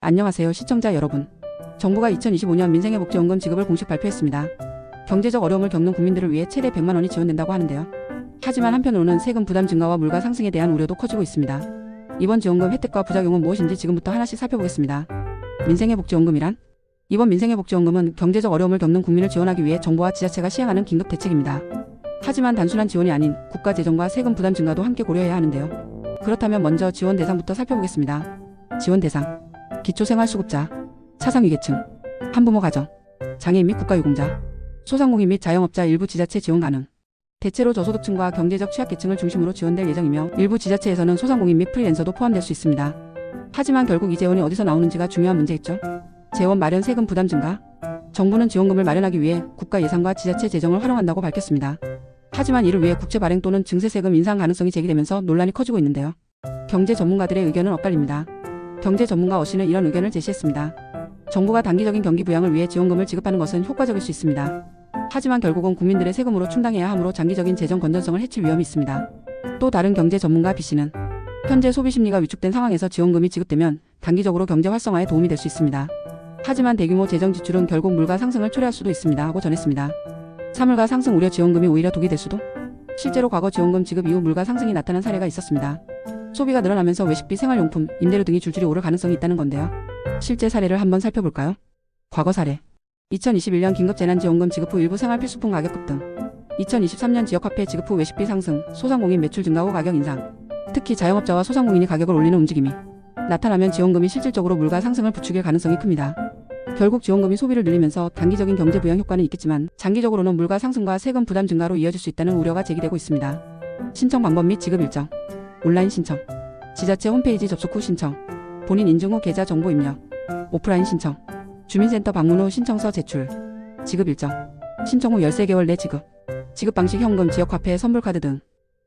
안녕하세요 시청자 여러분. 정부가 2025년 민생회복지원금 지급을 공식 발표했습니다. 경제적 어려움을 겪는 국민들을 위해 최대 100만 원이 지원된다고 하는데요. 하지만 한편으로는 세금 부담 증가와 물가 상승에 대한 우려도 커지고 있습니다. 이번 지원금 혜택과 부작용은 무엇인지 지금부터 하나씩 살펴보겠습니다. 민생회복지원금이란? 이번 민생회복지원금은 경제적 어려움을 겪는 국민을 지원하기 위해 정부와 지자체가 시행하는 긴급 대책입니다. 하지만 단순한 지원이 아닌 국가 재정과 세금 부담 증가도 함께 고려해야 하는데요. 그렇다면 먼저 지원 대상부터 살펴보겠습니다. 지원 대상: 기초생활수급자, 차상위계층, 한부모 가정, 장애인 및 국가유공자, 소상공인 및 자영업자 일부 지자체 지원 가능. 대체로 저소득층과 경제적 취약계층을 중심으로 지원될 예정이며 일부 지자체에서는 소상공인 및 프리랜서도 포함될 수 있습니다. 하지만 결국 이 재원이 어디서 나오는지가 중요한 문제겠죠. 재원 마련 세금 부담 증가. 정부는 지원금을 마련하기 위해 국가 예산과 지자체 재정을 활용한다고 밝혔습니다. 하지만 이를 위해 국채 발행 또는 증세세금 인상 가능성이 제기되면서 논란이 커지고 있는데요. 경제 전문가들의 의견은 엇갈립니다. 경제 전문가 어씨는 이런 의견을 제시했습니다. 정부가 단기적인 경기 부양을 위해 지원금을 지급하는 것은 효과적일 수 있습니다. 하지만 결국은 국민들의 세금으로 충당해야 하므로 장기적인 재정 건전성을 해칠 위험이 있습니다. 또 다른 경제 전문가 B씨는 현재 소비 심리가 위축된 상황에서 지원금이 지급되면 단기적으로 경제 활성화에 도움이 될 수 있습니다. 하지만 대규모 재정 지출은 결국 물가 상승을 초래할 수도 있습니다 하고 전했습니다. 사물가 상승 우려 지원금이 오히려 독이 될 수도? 실제로 과거 지원금 지급 이후 물가 상승이 나타난 사례가 있었습니다. 소비가 늘어나면서 외식비, 생활용품, 임대료 등이 줄줄이 오를 가능성이 있다는 건데요. 실제 사례를 한번 살펴볼까요? 과거 사례: 2021년 긴급재난지원금 지급 후 일부 생활필수품 가격 급등, 2023년 지역화폐 지급 후 외식비 상승, 소상공인 매출 증가 후 가격 인상. 특히 자영업자와 소상공인이 가격을 올리는 움직임이 나타나면 지원금이 실질적으로 물가 상승을 부추길 가능성이 큽니다. 결국 지원금이 소비를 늘리면서 단기적인 경제 부양 효과는 있겠지만 장기적으로는 물가 상승과 세금 부담 증가로 이어질 수 있다는 우려가 제기되고 있습니다. 신청 방법 및 지급 일정: 온라인 신청, 지자체 홈페이지 접속 후 신청, 본인 인증 후 계좌 정보 입력, 오프라인 신청, 주민센터 방문 후 신청서 제출. 지급 일정: 신청 후 13개월 내 지급. 지급 방식 현금, 지역화폐, 선불카드 등.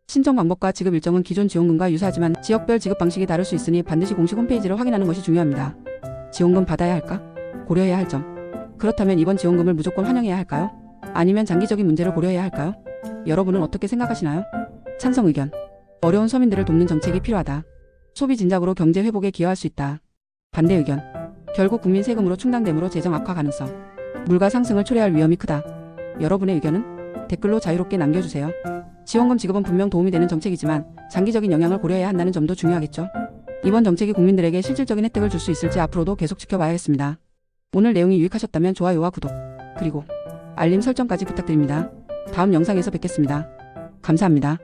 신청 방법과 지급 일정은 기존 지원금과 유사하지만 지역별 지급 방식이 다를 수 있으니 반드시 공식 홈페이지를 확인하는 것이 중요합니다. 지원금 받아야 할까? 고려해야 할 점. 그렇다면 이번 지원금을 무조건 환영해야 할까요? 아니면 장기적인 문제를 고려해야 할까요? 여러분은 어떻게 생각하시나요? 찬성 의견: 어려운 서민들을 돕는 정책이 필요하다. 소비 진작으로 경제 회복에 기여할 수 있다. 반대 의견: 결국 국민 세금으로 충당되므로 재정 악화 가능성, 물가 상승을 초래할 위험이 크다. 여러분의 의견은 댓글로 자유롭게 남겨주세요. 지원금 지급은 분명 도움이 되는 정책이지만 장기적인 영향을 고려해야 한다는 점도 중요하겠죠. 이번 정책이 국민들에게 실질적인 혜택을 줄 수 있을지 앞으로도 계속 지켜봐야겠습니다. 오늘 내용이 유익하셨다면 좋아요와 구독, 그리고 알림 설정까지 부탁드립니다. 다음 영상에서 뵙겠습니다. 감사합니다.